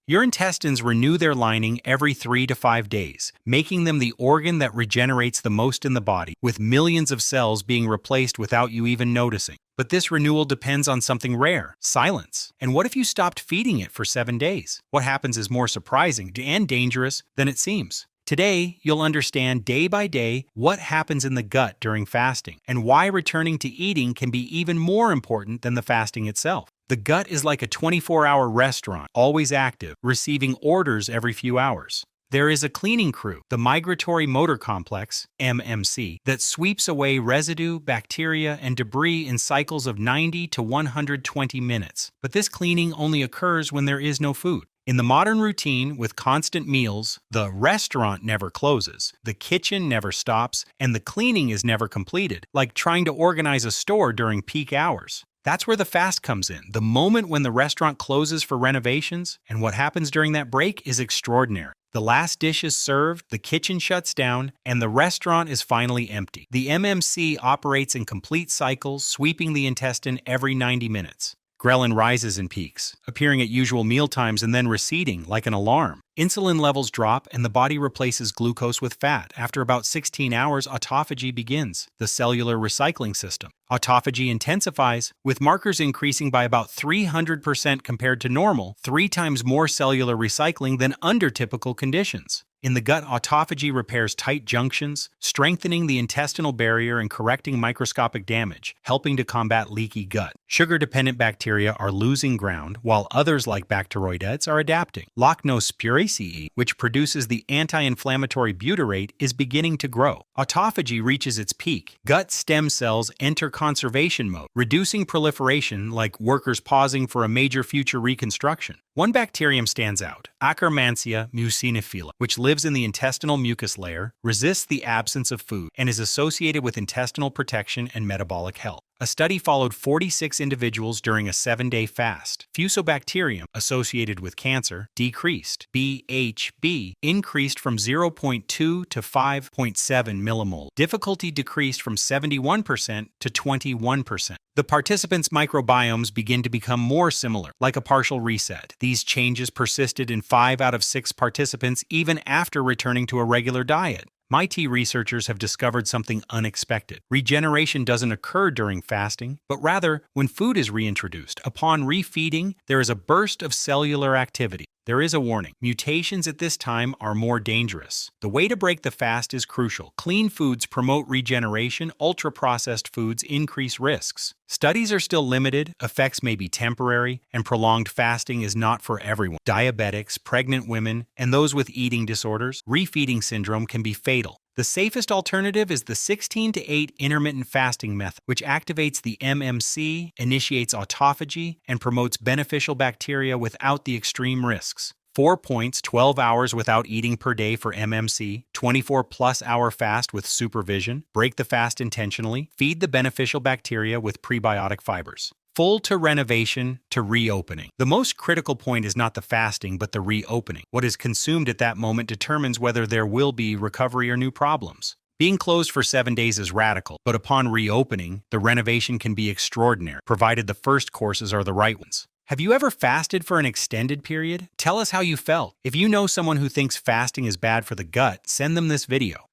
Your intestines renew their lining every 3 to 5 days, making them the organ that regenerates the most in the body, with millions of cells being replaced without you even noticing. But this renewal depends on something rare: silence. And what if you stopped feeding it for 7 days? What happens is more surprising and dangerous than it seems. Today, you'll understand day by day what happens in the gut during fasting and why returning to eating can be even more important than the fasting itself. The gut is like a 24-hour restaurant, always active, receiving orders every few hours. There is a cleaning crew, the migratory motor complex, MMC, that sweeps away residue, bacteria, and debris in cycles of 90 to 120 minutes. But this cleaning only occurs when there is no food. In the modern routine, with constant meals, the restaurant never closes, the kitchen never stops, and the cleaning is never completed, like trying to organize a store during peak hours. That's where the fast comes in, the moment when the restaurant closes for renovations, and what happens during that break is extraordinary. The last dish is served, the kitchen shuts down, and the restaurant is finally empty. The MMC operates in complete cycles, sweeping the intestine every 90 minutes. Ghrelin rises and peaks, appearing at usual mealtimes and then receding like an alarm. Insulin levels drop and the body replaces glucose with fat. After about 16 hours, autophagy begins, the cellular recycling system. Autophagy intensifies, with markers increasing by about 300% compared to normal, 3 times more cellular recycling than under typical conditions. In the gut, autophagy repairs tight junctions, strengthening the intestinal barrier and correcting microscopic damage, helping to combat leaky gut. Sugar-dependent bacteria are losing ground, while others like Bacteroidetes are adapting. Lactose-spiraceae, which produces the anti-inflammatory butyrate, is beginning to grow. Autophagy reaches its peak. Gut stem cells enter conservation mode, reducing proliferation like workers pausing for a major future reconstruction. One bacterium stands out, Akkermansia muciniphila, which lives in the intestinal mucus layer, resists the absence of food, and is associated with intestinal protection and metabolic health. A study followed 46 individuals during a 7-day fast. Fusobacterium, associated with cancer, decreased. BHB increased from 0.2 to 5.7 millimole. Difficulty decreased from 71% to 21%. The participants' microbiomes begin to become more similar, like a partial reset. These changes persisted in 5 out of 6 participants even after returning to a regular diet. MIT researchers have discovered something unexpected. Regeneration doesn't occur during fasting, but rather when food is reintroduced. Upon refeeding, there is a burst of cellular activity. There is a warning. Mutations at this time are more dangerous. The way to break the fast is crucial. Clean foods promote regeneration, ultra-processed foods increase risks. Studies are still limited, effects may be temporary, and prolonged fasting is not for everyone. Diabetics, pregnant women, and those with eating disorders, refeeding syndrome can be fatal. The safest alternative is the 16 to 8 intermittent fasting method, which activates the MMC, initiates autophagy, and promotes beneficial bacteria without the extreme risks. 4 points: 12 hours without eating per day for MMC, 24+ hour fast with supervision, break the fast intentionally, feed the beneficial bacteria with prebiotic fibers. Full to renovation to reopening. The most critical point is not the fasting, but the reopening. What is consumed at that moment determines whether there will be recovery or new problems. Being closed for 7 days is radical, but upon reopening, the renovation can be extraordinary, provided the first courses are the right ones. Have you ever fasted for an extended period? Tell us how you felt. If you know someone who thinks fasting is bad for the gut, send them this video.